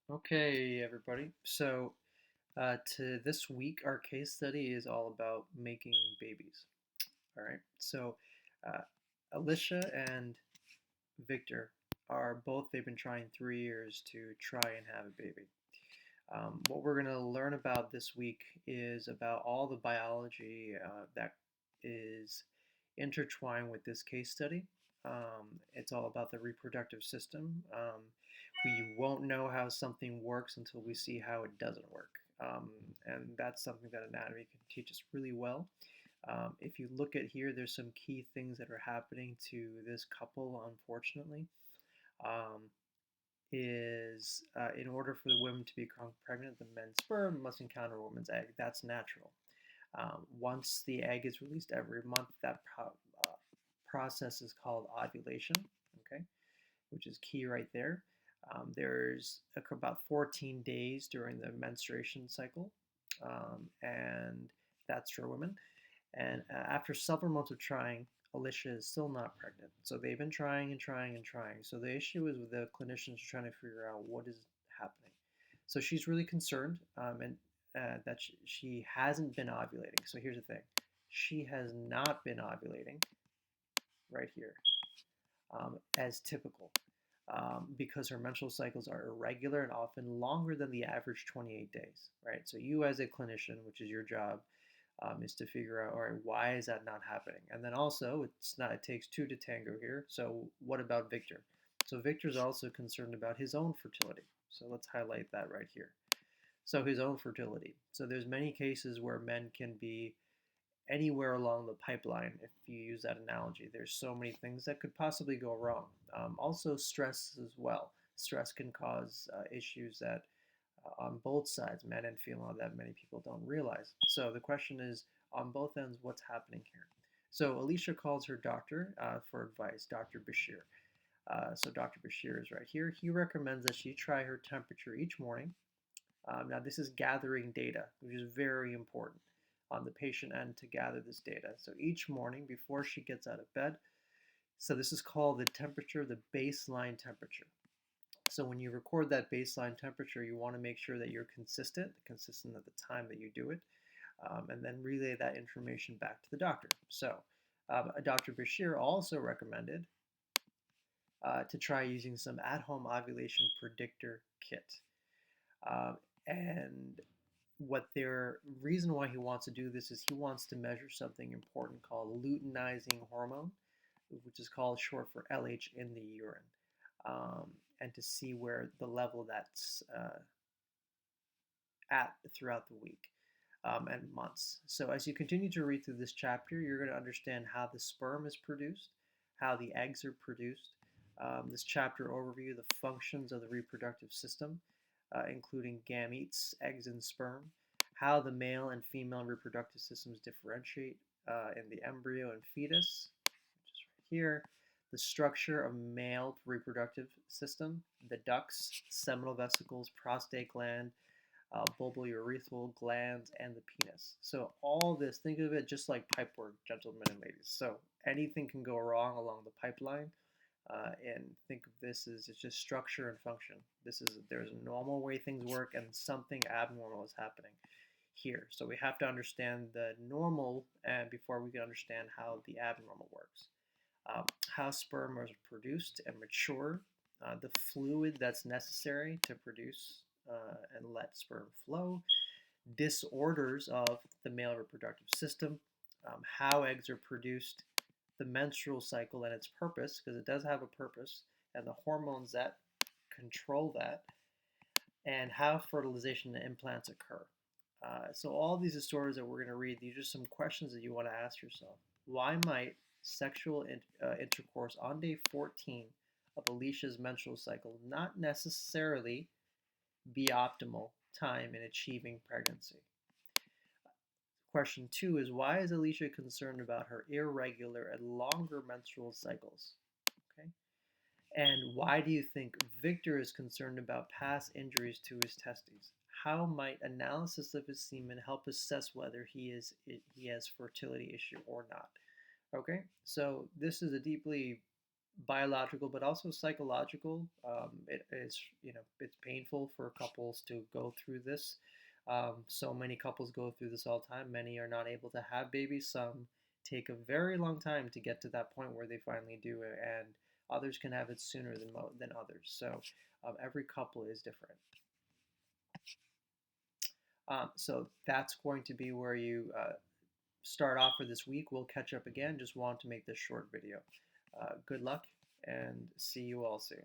Okay, everybody. To this week, our case study is all about making babies. All right. Uh, Alicia and Victor are both, they've been trying 3 years to try and have a baby. What we're going to learn about this week is about all the biology that is intertwined with this case study. It's all about the reproductive system. We won't know how something works until we see how it doesn't work. And that's something that anatomy can teach us really well. If you look at here, there's some key things that are happening to this couple, unfortunately. Um, in order for the women to become pregnant, the men's sperm must encounter a woman's egg. That's natural. Once the egg is released every month, that process is called ovulation, okay, which is key right there. There's about 14 days during the menstruation cycle, and that's for women. And after several months of trying, Alicia is still not pregnant. So they've been trying and trying and trying. So the issue is with the clinicians trying to figure out what is happening. So she's really concerned and that she hasn't been ovulating. So here's the thing: she has not been ovulating right here as typical because her menstrual cycles are irregular and often longer than the average 28 days, right? So you as a clinician, which is your job, is to figure out, all right, why is that not happening? And then also, it takes two to tango here. So what about Victor? So Victor's also concerned about his own fertility. So let's highlight that right here. So his own fertility. So there's many cases where men can be anywhere along the pipeline, if you use that analogy. There's so many things that could possibly go wrong. Also, stress as well. Stress can cause issues that on both sides, men and female, that many people don't realize. So the question is, on both ends, what's happening here? So Alicia calls her doctor for advice, Dr. Bashir. So Dr. Bashir is right here. He recommends that she try her temperature each morning. Now this is gathering data, which is very important on the patient end to gather this data. So each morning before she gets out of bed, so this is called the temperature, the baseline temperature. So when you record that baseline temperature, you want to make sure that you're consistent at the time that you do it, and then relay that information back to the doctor. So Dr. Bashir also recommended to try using some at-home ovulation predictor kit. And what their reason why he wants to do this is he wants to measure something important called luteinizing hormone, which is called short for LH in the urine, and to see where the level that's at throughout the week and months. So as you continue to read through this chapter, you're going to understand how the sperm is produced, how the eggs are produced. This chapter overview the functions of the reproductive system, including gametes, eggs, and sperm, how the male and female reproductive systems differentiate in the embryo and fetus, which is right here, the structure of male reproductive system, the ducts, seminal vesicles, prostate gland, bulbourethral glands, and the penis. So all this, think of it just like pipework, gentlemen and ladies. So anything can go wrong along the pipeline. And think of this as it's just structure and function. There's a normal way things work, and something abnormal is happening here. So we have to understand the normal and before we can understand how the abnormal works. How sperm are produced and mature, the fluid that's necessary to produce and let sperm flow, disorders of the male reproductive system, how eggs are produced, the menstrual cycle and its purpose, because it does have a purpose, and the hormones that control that, and how fertilization and implants occur. So all these stories that we're going to read, these are some questions that you want to ask yourself. Why might sexual intercourse on day 14 of Alicia's menstrual cycle not necessarily be optimal time in achieving pregnancy? Question 2 is, why is Alicia concerned about her irregular and longer menstrual cycles? Okay. And why do you think Victor is concerned about past injuries to his testes? How might analysis of his semen help assess whether he has fertility issue or not? Okay, so this is a deeply biological, but also psychological. It is, it's painful for couples to go through this. So many couples go through this all the time. Many are not able to have babies. Some take a very long time to get to that point where they finally do it, and others can have it sooner than others. So every couple is different. So that's going to be where you start off for this week. We'll catch up again. Just wanted to make this short video. Good luck and see you all soon.